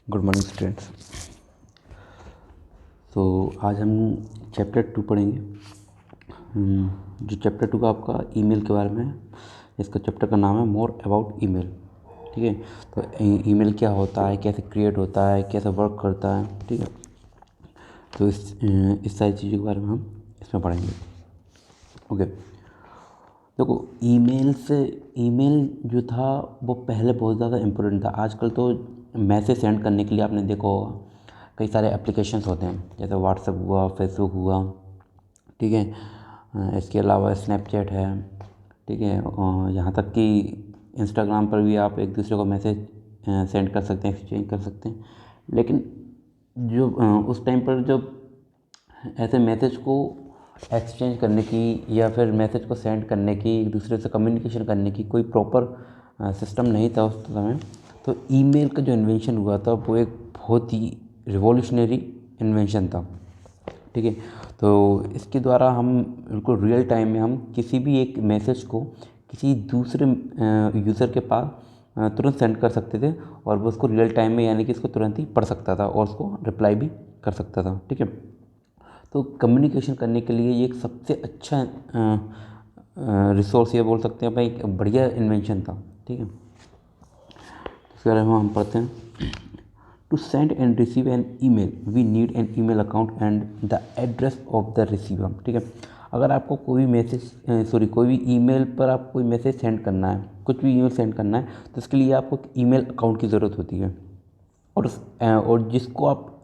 Good morning students. तो आज हम चैप्टर 2 पढ़ेंगे। जो चैप्टर 2 का आपका ईमेल के बारे में है। इसका चैप्टर का नाम है मोर अबाउट ईमेल। ठीक है, तो ईमेल क्या होता है, कैसे क्रिएट होता है, कैसे वर्क करता है। ठीक है, तो इस सारी चीज़ों के बारे में हम इसमें पढ़ेंगे। ओके, देखो ईमेल जो था वो पहले बहुत ज़्यादा इम्पोर्टेंट था। आजकल तो मैसेज सेंड करने के लिए आपने देखा होगा कई सारे एप्लीकेशंस होते हैं, जैसे व्हाट्सएप हुआ, फेसबुक हुआ। ठीक है, इसके अलावा स्नैपचैट है। ठीक है, यहाँ तक कि इंस्टाग्राम पर भी आप एक दूसरे को मैसेज सेंड कर सकते हैं, एक्सचेंज कर सकते हैं। लेकिन जो उस टाइम पर जब ऐसे मैसेज को एक्सचेंज करने की या फिर मैसेज को सेंड करने की, एक दूसरे से कम्युनिकेशन करने की कोई प्रॉपर सिस्टम नहीं था उस समय। तो ईमेल का जो इन्वेंशन हुआ था वो एक बहुत ही रिवॉल्यूशनरी इन्वेंशन था। ठीक है, तो इसके द्वारा हम बिल्कुल रियल टाइम में हम किसी भी एक मैसेज को किसी दूसरे यूज़र के पास तुरंत सेंड कर सकते थे, और वो उसको रियल टाइम में यानी कि इसको तुरंत ही पढ़ सकता था और उसको रिप्लाई भी कर सकता था। ठीक है, तो कम्युनिकेशन करने के लिए ये एक सबसे अच्छा रिसोर्स ये बोल सकते हैं भाई, एक बढ़िया इन्वेंशन था। ठीक है, इसके बारे में हम पढ़ते हैं। To send and receive an email we need an email account and the address of the receiver. ठीक है, अगर आपको कोई भी मैसेज कोई भी ईमेल पर आपको कोई मैसेज सेंड करना है, कुछ भी ईमेल सेंड करना है, तो इसके लिए आपको ईमेल अकाउंट की ज़रूरत होती है। और जिसको आप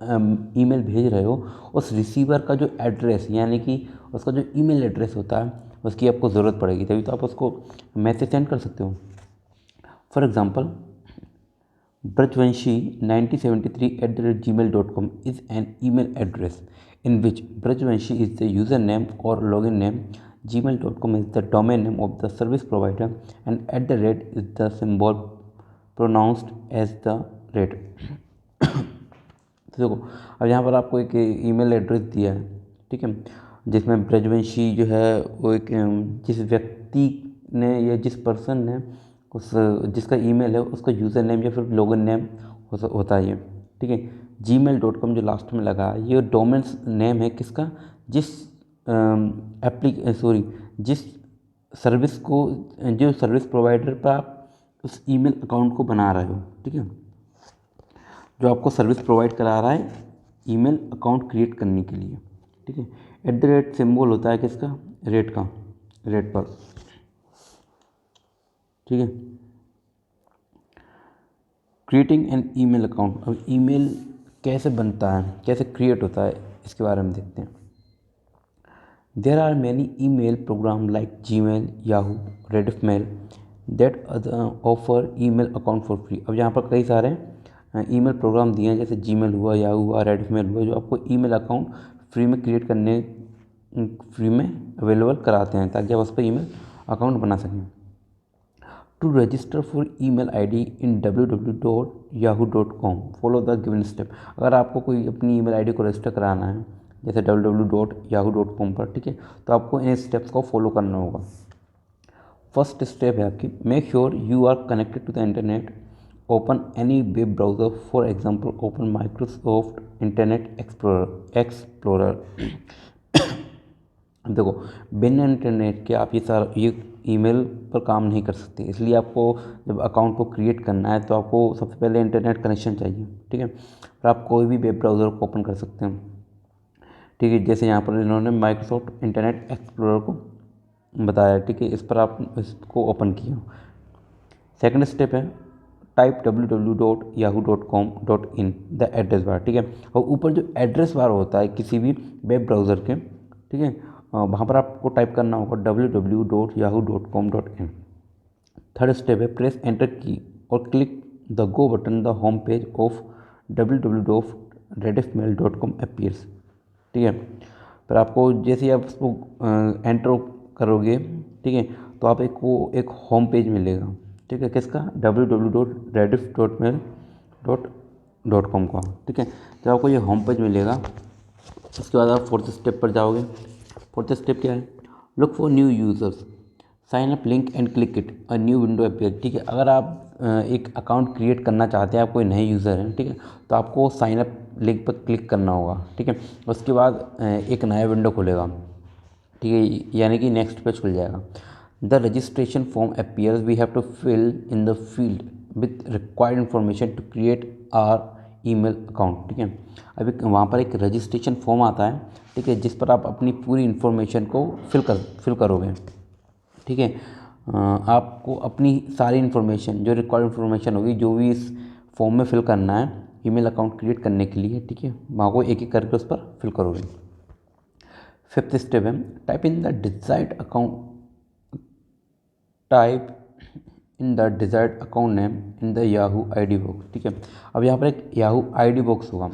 ईमेल भेज रहे हो उस रिसीवर का जो एड्रेस यानी कि उसका जो ईमेल एड्रेस होता है उसकी आपको ज़रूरत पड़ेगी, तभी तो आप उसको मैसेज सेंड कर सकते हो। For example, Brajvanshi 1973@gmail.com is an email address in which Brajvanshi is the username or login name. Gmail.com is the domain name of the service provider, and @ is the symbol pronounced as the rate. तो देखो, अब यहाँ पर आपको एक email address दिया है। ठीक है, जिसमें ब्रजवंशी जो है वो एक जिस व्यक्ति ने या जिस पर्सन ने उस जिसका ईमेल है उसका यूज़र नेम या फिर लॉगिन नेम होता है ये। ठीक है, gmail.com जो लास्ट में लगा है ये डोमेन नेम है किसका, जिस सर्विस को, जो सर्विस प्रोवाइडर पर आप उस ईमेल अकाउंट को बना रहे हो। ठीक है, जो आपको सर्विस प्रोवाइड करा रहा है ईमेल अकाउंट क्रिएट करने के लिए। ठीक है, @ सिंबल होता है किसका, रेट पर। ठीक है, क्रिएटिंग एन ईमेल अकाउंट। अब ईमेल कैसे बनता है, कैसे क्रिएट होता है, इसके बारे में देखते हैं। There are many email program like Gmail, Yahoo, Rediffmail that offer email account for free. अब यहाँ पर कई सारे ईमेल प्रोग्राम दिए हैं, जैसे जीमेल हुआ, याहू हुआ, रेडिफमेल हुआ, जो आपको ईमेल अकाउंट फ्री में क्रिएट करने, फ्री में अवेलेबल कराते हैं ताकि आप उस पर ईमेल अकाउंट बना सकें। To register for email ID in www.yahoo.com, follow the given step। अगर आपको कोई अपनी ईमेल आईडी को रजिस्टर कराना है जैसे www.yahoo.com पर, ठीक है, तो आपको इन स्टेप्स को फॉलो करना होगा। फर्स्ट स्टेप है आपकी, make sure you are connected to the internet. Open any web browser, for example open Microsoft Internet Explorer. देखो, बिना इंटरनेट के आप ये ईमेल पर काम नहीं कर सकते, इसलिए आपको जब अकाउंट को क्रिएट करना है तो आपको सबसे पहले इंटरनेट कनेक्शन चाहिए। ठीक है, और आप कोई भी वेब ब्राउज़र को ओपन कर सकते हैं। ठीक है, जैसे यहाँ पर इन्होंने माइक्रोसॉफ्ट इंटरनेट एक्सप्लोरर को बताया। ठीक है, इस पर आप इसको ओपन किया। सेकंड स्टेप है, type www.yahoo.com.in the address bar. ठीक है, और ऊपर जो एड्रेस बार होता है किसी भी वेब ब्राउज़र के, ठीक है, वहाँ पर आपको टाइप करना होगा www.yahoo.com.in। थर्ड स्टेप है, प्रेस एंटर की और click the go button, the home page of www.rediffmail.com appears. ठीक है, फिर आपको जैसे ही आप उसको एंटर करोगे, ठीक है, तो आप एक होम पेज मिलेगा। ठीक है, किसका, www.rediff.mail.com का। ठीक है, तो आपको ये होम पेज मिलेगा। उसके बाद आप फोर्थ स्टेप पर जाओगे। फोर्थ स्टेप क्या है, look for new users, sign up link and click it, a new window appear. ठीक है, अगर आप एक अकाउंट क्रिएट करना चाहते हैं, आप कोई नए यूज़र हैं, ठीक है, तो आपको साइन अप लिंक पर क्लिक करना होगा। ठीक है, उसके बाद एक नया विंडो खुलेगा। ठीक है, यानी कि नेक्स्ट पेज खुल जाएगा। The registration form appears, we have to fill in the field with required information to create our email account. ठीक है, अभी वहाँ पर एक रजिस्ट्रेशन फॉर्म आता है, ठीक है, जिस पर आप अपनी पूरी इन्फॉर्मेशन को फिल करोगे। ठीक है, आपको अपनी सारी इन्फॉर्मेशन, जो रिक्वायर्ड इन्फॉर्मेशन होगी, जो भी इस फॉर्म में फिल करना है ईमेल अकाउंट क्रिएट करने के लिए, ठीक है, वहाँ को एक एक करके उस पर फिल करोगे। फिफ्थ स्टेप है type in the desired account, type in the desired account name in the Yahoo ID box. ठीक है, अब यहाँ पर एक याहू आईडी बॉक्स होगा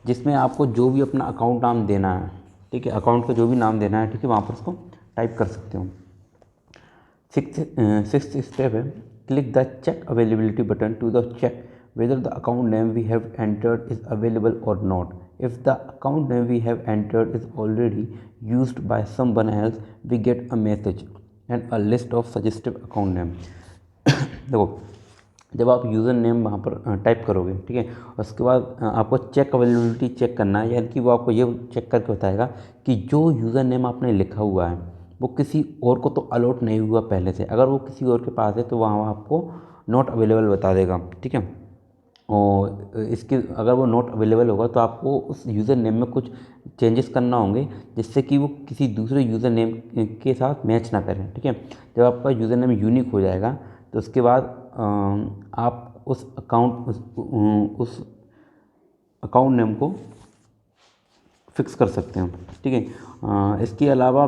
जिसमें आपको जो भी अपना अकाउंट नाम देना है, ठीक है, अकाउंट का जो भी नाम देना है, ठीक है, वहाँ पर उसको टाइप कर सकते हो। सिक्स्थ स्टेप है click the check availability button to the check whether the account name we have entered is available or not. If the account name we have entered is already used by someone else, we get a message and a list of suggested account name. देखो, जब आप user name वहाँ पर type करोगे, ठीक है, उसके बाद आपको चेक अवेलेबिलिटी चेक करना है, यानी कि वो आपको ये चेक करके बताएगा कि जो यूज़र नेम आपने लिखा हुआ है वो किसी और को तो अलॉट नहीं हुआ पहले से। अगर वो किसी और के पास है तो वहाँ आपको नॉट अवेलेबल बता देगा। ठीक है, और इसके अगर वो नॉट अवेलेबल होगा तो आपको उस यूज़र नेम में कुछ चेंजेस करना होंगे जिससे कि वो किसी दूसरे यूज़र नेम के साथ मैच ना करें। ठीक है, जब आपका यूज़र नेम यूनिक हो जाएगा तो उसके बाद आप उस अकाउंट नेम को फिक्स कर सकते हैं। ठीक है, इसके अलावा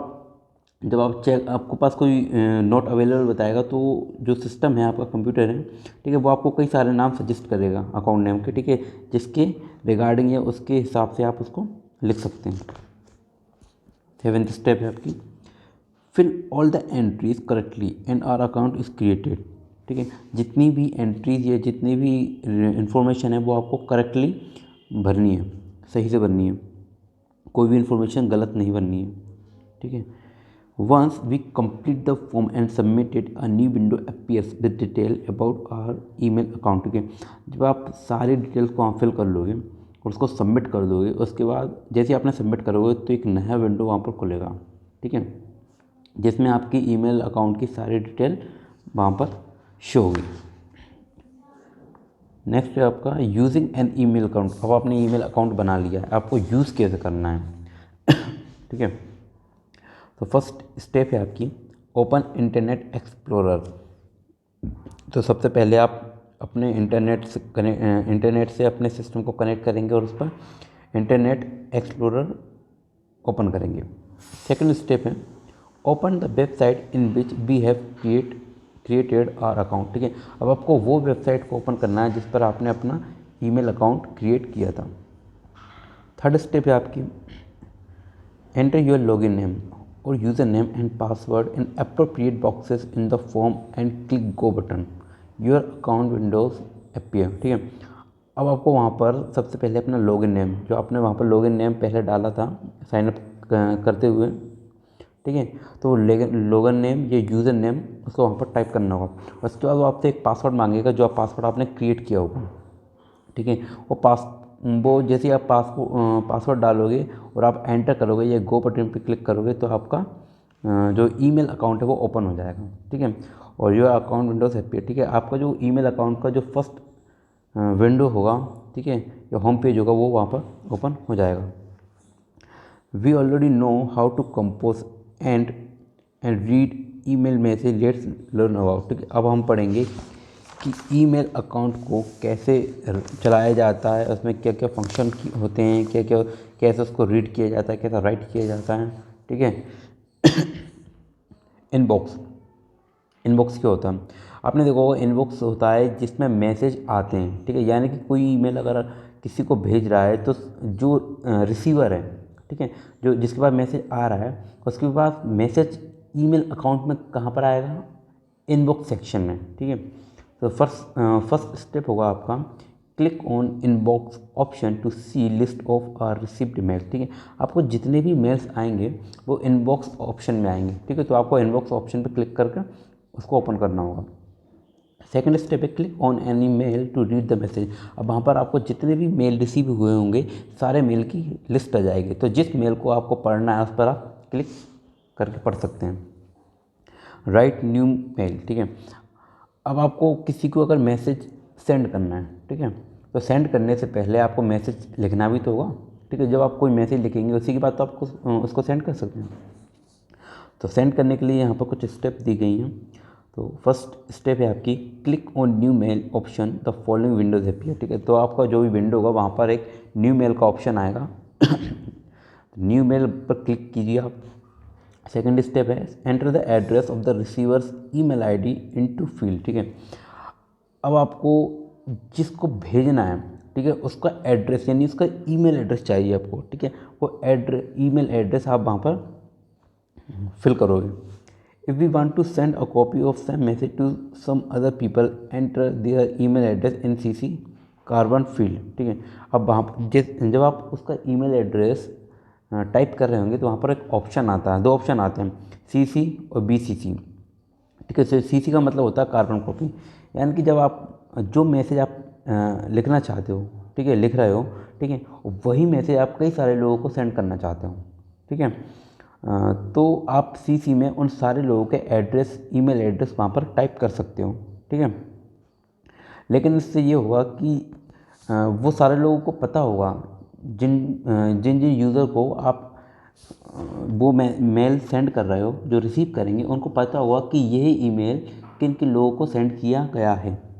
जब आप आपके पास कोई नॉट अवेलेबल बताएगा तो जो सिस्टम है आपका कंप्यूटर है, ठीक है, वो आपको कई सारे नाम सजेस्ट करेगा अकाउंट नेम के, ठीक है, जिसके रिगार्डिंग या उसके हिसाब से आप उसको लिख सकते हैं। सेवेंथ स्टेप है आपकी fill all the entries correctly and our account is created. ठीक है, जितनी भी एंट्रीज या जितनी भी इंफॉर्मेशन है वो आपको करेक्टली भरनी है, सही से भरनी है, कोई भी इंफॉर्मेशन गलत नहीं भरनी है। ठीक है, once we complete the form and submit it, a new window appears with detail about our email account। ठीक है, जब आप सारी डिटेल्स को वहाँ फिल कर लोगे और उसको सबमिट कर दोगे, उसके बाद जैसे आपने सबमिट करोगे तो एक नया विंडो वहाँ पर खुलेगा। ठीक है, जिसमें आपकी ईमेल अकाउंट की सारी डिटेल वहाँ पर शो होगी। नेक्स्ट है आपका यूजिंग एन ईमेल अकाउंट। अब आपने ईमेल अकाउंट बना लिया है, आपको यूज़ कैसे करना है। ठीक है, तो फर्स्ट स्टेप है आपकी ओपन इंटरनेट एक्सप्लोरर। तो सबसे पहले आप अपने इंटरनेट से अपने सिस्टम को कनेक्ट करेंगे और उस पर इंटरनेट एक्सप्लोरर ओपन करेंगे। सेकंड स्टेप है open the website in which we have created our account. ठीक है, अब आपको वो वेबसाइट को ओपन करना है जिस पर आपने अपना ईमेल अकाउंट क्रिएट किया था। थर्ड स्टेप है आपकी enter your login name or username and password in appropriate boxes in the form and click go button, your account windows appear। ठीक है, अब आपको वहाँ पर सबसे पहले अपना लॉगिन नेम, जो आपने वहाँ पर लॉगिन नेम पहले डाला था साइनअप करते हुए, ठीक है, तो लॉगिन नेम या यूज़र नेम उसको वहाँ पर टाइप करना होगा। उसके बाद वो आपसे एक पासवर्ड मांगेगा जो पासवर्ड आपने क्रिएट किया होगा। ठीक है, वो जैसे ही आप पासवर्ड डालोगे और आप एंटर करोगे या गो बटन पे क्लिक करोगे तो आपका जो ईमेल अकाउंट है वो ओपन हो जाएगा। ठीक है, और योर अकाउंट विंडोज हैप्पी। ठीक है, आपका जो ईमेल अकाउंट का जो फर्स्ट विंडो होगा, ठीक है, या होम पेज होगा, वो वहाँ पर ओपन हो जाएगा। We already know how to compose and read email message, let's learn about. ठीक है, अब हम पढ़ेंगे कि ईमेल अकाउंट को कैसे चलाया जाता है, उसमें क्या क्या फंक्शन होते हैं, कैसे उसको रीड किया जाता है, कैसे राइट किया जाता है। ठीक है, इनबॉक्स क्या होता है? आपने देखा होगा इनबॉक्स होता है जिसमें मैसेज आते हैं। ठीक है, यानी कि कोई ईमेल अगर किसी को भेज रहा है तो जो रिसीवर है, ठीक है, जो जिसके पास मैसेज आ रहा है, उसके पास मैसेज ईमेल अकाउंट में कहाँ पर आएगा? इनबॉक्स सेक्शन में। ठीक है, तो फर्स्ट स्टेप होगा आपका click on inbox option to see list of our received mail. ठीक है, आपको जितने भी मेल्स आएंगे वो इनबॉक्स ऑप्शन में आएंगे। ठीक है, तो आपको इनबॉक्स ऑप्शन पर क्लिक करके उसको ओपन करना होगा। सेकंड स्टेप है click on any mail to read the message. अब वहाँ पर आपको जितने भी मेल रिसीव हुए होंगे सारे मेल की लिस्ट आ जाएगी, तो जिस मेल को आपको पढ़ना है उस पर आप क्लिक करके पढ़ सकते हैं। Write new mail. ठीक है, अब आपको किसी को अगर मैसेज सेंड करना है, ठीक है, तो सेंड करने से पहले आपको मैसेज लिखना भी तो होगा। ठीक है, जब आप कोई मैसेज लिखेंगे उसी के बाद तो आपको उसको सेंड कर सकते हैं। तो सेंड करने के लिए यहाँ पर कुछ स्टेप दी गई हैं। तो फर्स्ट स्टेप है आपकी click on new mail option the following windows appear. ठीक है, तो आपका जो भी विंडो होगा वहाँ पर एक न्यू मेल का ऑप्शन आएगा। न्यू मेल पर क्लिक कीजिए आप। सेकंड स्टेप है enter the address of the receiver's email ID into field. ठीक है, अब आपको जिसको भेजना है, ठीक है, उसका एड्रेस यानी उसका ईमेल एड्रेस चाहिए आपको। ठीक है, वो ईमेल एड्रेस आप वहाँ पर फिल करोगे। If we want to send a copy of same message to some other people, enter their email address in CC carbon field. ठीक है, अब वहाँ जब आप उसका ईमेल एड्रेस टाइप कर रहे होंगे तो वहाँ पर एक ऑप्शन आता है, दो ऑप्शन आते हैं, CC और BCC। ठीक है, तो CC का मतलब होता है कार्बन कॉपी, यानी कि जब आप जो मैसेज आप लिखना चाहते हो, ठीक है, लिख रहे हो, ठीक है, वही मैसेज आप कई सारे लोगों को सेंड करना चाहते हो। ठीक है, तो आप CC में उन सारे लोगों के एड्रेस, ईमेल एड्रेस वहाँ पर टाइप कर सकते हो। ठीक है, लेकिन इससे ये होगा कि वो सारे लोगों को पता होगा जिन जिन जिन यूज़र को आप वो मेल सेंड कर रहे हो, जो रिसीव करेंगे उनको पता होगा कि यही ईमेल किन किन लोगों को सेंड किया गया है।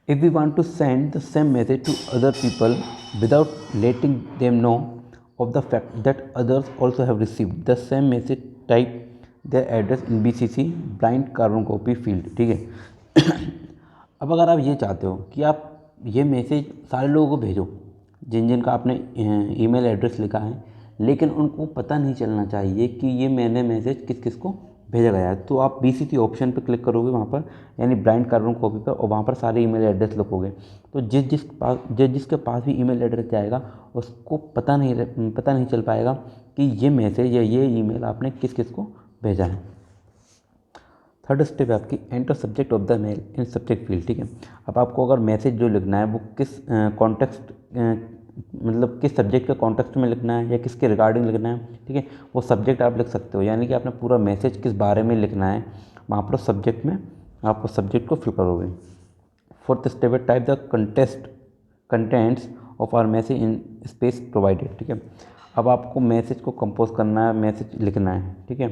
If we want to send the same message to other people without letting them know of the fact that others also have received the same message, type their address in BCC blind carbon copy field। ठीक है, अब अगर आप ये चाहते हो कि आप ये मैसेज सारे लोगों को भेजो जिन जिन का आपने ईमेल एड्रेस लिखा है, लेकिन उनको पता नहीं चलना चाहिए कि ये मैंने मैसेज किस किस को भेजा गया है, तो आप BCC ऑप्शन पर क्लिक करोगे वहाँ पर, यानी ब्लाइंड कार्बन कॉपी पर, और वहाँ पर सारे ईमेल एड्रेस लिखोगे। तो जिसके पास भी ईमेल एड्रेस जाएगा उसको पता नहीं चल पाएगा कि ये मैसेज या ये ईमेल आपने किस किस को भेजा है। थर्ड स्टेप है आपकी enter subject of the mail in subject field. ठीक है, अब आपको अगर मैसेज जो लिखना है वो किस कॉन्टेक्स्ट मतलब किस सब्जेक्ट के कॉन्टेक्स्ट में लिखना है या किसके रिगार्डिंग लिखना है, ठीक है, वो सब्जेक्ट आप लिख सकते हो, यानी कि आपने पूरा मैसेज किस बारे में लिखना है वहाँ पर सब्जेक्ट में आप उस सब्जेक्ट को फिल करोगे। फोर्थ स्टेप है type the contents of our message in space provided. ठीक है, अब आपको मैसेज को कंपोज करना है, मैसेज लिखना है। ठीक है,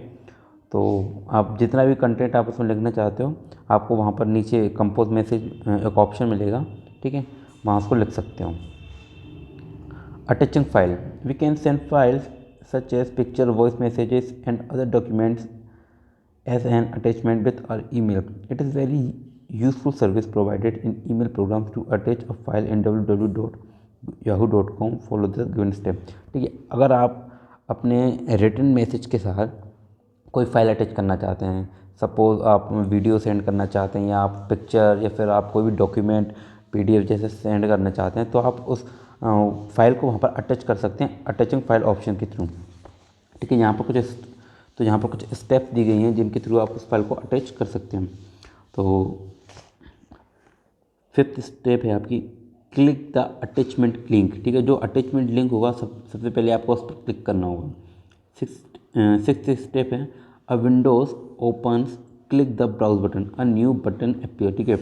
तो आप जितना भी कंटेंट आप उसमें लिखना चाहते हो आपको वहाँ पर नीचे कंपोज मैसेज एक ऑप्शन मिलेगा। ठीक है, वहाँ उसको लिख सकते हो। Attaching file, we can send files such as picture, voice messages and other documents as an attachment with our email. It is very useful service provided in email programs to attach a file in www.yahoo.com. Follow the given step। ठीक है, अगर आप अपने written message के साथ कोई file attach करना चाहते हैं, सपोज़ आप वीडियो सेंड करना चाहते हैं या आप पिक्चर या फिर आप कोई भी डॉक्यूमेंट PDF जैसे सेंड करना चाहते हैं, तो आप उस फाइल को वहाँ पर अटैच कर सकते हैं अटैचिंग फाइल ऑप्शन के थ्रू। ठीक है, यहाँ पर कुछ स्टेप दी गई हैं जिनके थ्रू आप उस फाइल को अटैच कर सकते हैं। तो फिफ्थ स्टेप है आपकी क्लिक द अटैचमेंट लिंक। ठीक है, जो अटैचमेंट लिंक होगा सबसे पहले आपको उस पर क्लिक करना होगा। सिक्स्थ स्टेप है a windows opens, click the browse button, a new button appear. ठीक है,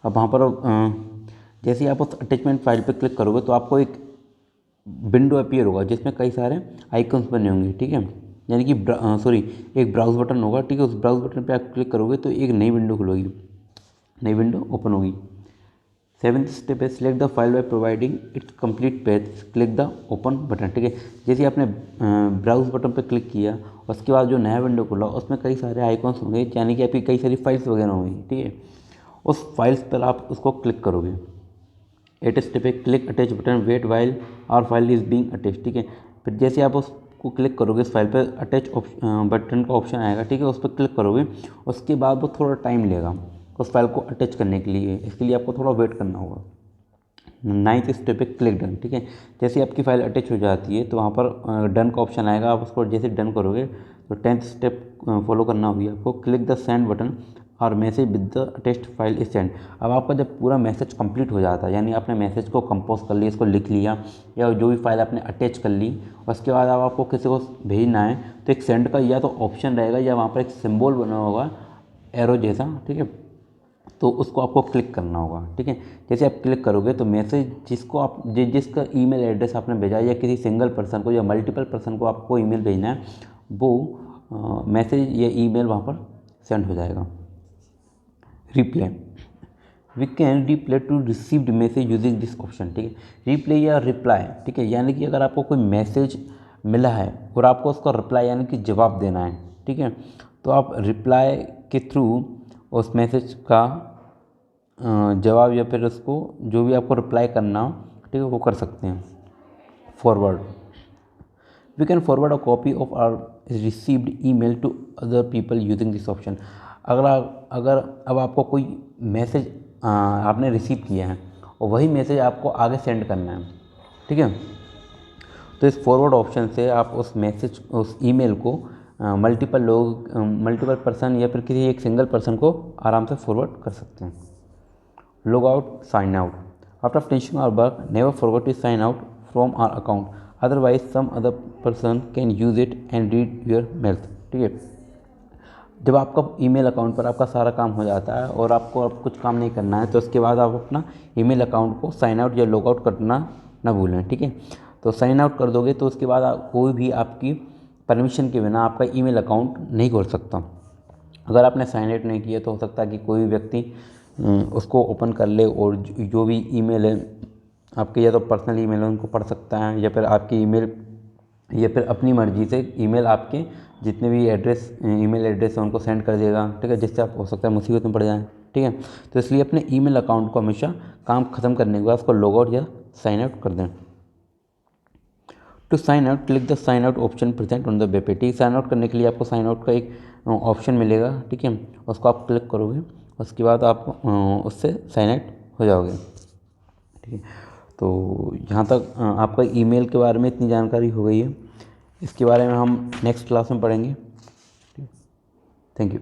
अब वहाँ पर जैसे ही आप उस अटैचमेंट फाइल पर क्लिक करोगे तो आपको एक विंडो अपीयर होगा जिसमें कई सारे आइकन्स बने होंगे। ठीक है, यानी कि एक ब्राउज बटन होगा। ठीक है, उस ब्राउज बटन पे आप क्लिक करोगे तो एक नई विंडो खुलेगी, नई विंडो ओपन होगी। सेवन्थ स्टेप है select the file by providing it's complete page, click the open button. ठीक है, जैसे आपने ब्राउज बटन पर क्लिक किया उसके बाद जो नया विंडो खुला उसमें कई सारे आइकॉन्स होंगे, यानी कि आपकी कई सारी फाइल्स वगैरह होंगी। ठीक है, उस फाइल्स पर आप उसको क्लिक करोगे। एट स्टेप है click attach button, wait while our file is being attach. ठीक है, फिर जैसे आप उसको क्लिक करोगे इस फाइल पर अटैच बटन का ऑप्शन आएगा। ठीक है, उस पर क्लिक करोगे, उसके बाद वो थोड़ा टाइम लेगा, उस फाइल को अटैच करने के लिए। इसके लिए आपको थोड़ा वेट करना होगा। 9th स्टेप पे क्लिक डन, ठीक है। जैसे आपकी फाइल अटैच हो जाती है तो वहाँ पर डन का ऑप्शन आएगा, आप उसको जैसे डन करोगे तो 10th स्टेप फॉलो करना होगी आपको। क्लिक द सेंड बटन और message with the attached file is send. अब आपका जब पूरा मैसेज कंप्लीट हो जाता है, यानी आपने मैसेज को कंपोज कर लिया, इसको लिख लिया, या जो भी फाइल आपने अटैच कर ली, उसके बाद अब आपको किसी को भेजना है तो एक सेंड का या तो ऑप्शन रहेगा या वहाँ पर एक सिंबल बना होगा एरो जैसा, ठीक है, तो उसको आपको क्लिक करना होगा, ठीक है। जैसे आप क्लिक करोगे तो मैसेज जिसको आप जिसका ईमेल एड्रेस आपने भेजा है या किसी सिंगल पर्सन को या मल्टीपल पर्सन को आपको ईमेल भेजना है, वो मैसेज या ईमेल वहाँ पर सेंड हो जाएगा। Reply, we can reply to received message using this option, ठीक है। रिप्लाई या रिप्लाई, ठीक है, यानी कि अगर आपको कोई मैसेज मिला है और आपको उसका रिप्लाई यानी कि जवाब देना है, ठीक है, तो आप रिप्लाई के थ्रू उस मैसेज का जवाब या फिर उसको जो भी आपको रिप्लाई करना हो, ठीक है, वो कर सकते हैं। Forward, we can forward a copy of our received email to other people using this option. अगर अब आपको कोई मैसेज आपने रिसीव किया है और वही मैसेज आपको आगे सेंड करना है, ठीक है, तो इस फॉरवर्ड ऑप्शन से आप उस मैसेज उस ईमेल को मल्टीपल पर्सन या फिर किसी एक सिंगल पर्सन को आराम से फॉरवर्ड कर सकते हैं। Log out, sign out, after finishing our work never forget to sign out from our account, otherwise some other person can use it and read your mails, ठीक है। जब आपका ईमेल अकाउंट पर आपका सारा काम हो जाता है और आपको अब कुछ काम नहीं करना है, तो उसके बाद आप अपना ईमेल अकाउंट को साइन आउट या लॉग आउट करना ना भूलें, ठीक है। तो साइन आउट कर दोगे तो उसके बाद कोई भी आपकी परमिशन के बिना आपका ईमेल अकाउंट नहीं खोल सकता। अगर आपने साइन आउट नहीं किया तो हो सकता है कि कोई व्यक्ति उसको ओपन कर ले और जो भी ईमेल है आपके या तो पर्सनल ईमेल है उनको पढ़ सकता है, या फिर आपकी ईमेल या फिर अपनी मर्ज़ी से ईमेल आपके जितने भी ईमेल एड्रेस है उनको सेंड कर देगा, ठीक है, जिससे आप हो सकता है मुसीबत में पड़ जाए, ठीक है। तो इसलिए अपने ईमेल अकाउंट को हमेशा काम ख़त्म करने के बाद उसको लॉग आउट या साइन आउट कर दें। To sign out click the sign out option present on the web page, ठीक है। साइन आउट करने के लिए आपको साइन आउट का एक ऑप्शन मिलेगा, ठीक है, उसको आप क्लिक करोगे, उसके बाद आप उससे साइन आउट हो जाओगे, ठीक है। तो यहाँ तक आपका ईमेल के बारे में इतनी जानकारी हो गई है। इसके बारे में हम नेक्स्ट क्लास में पढ़ेंगे। Thank you.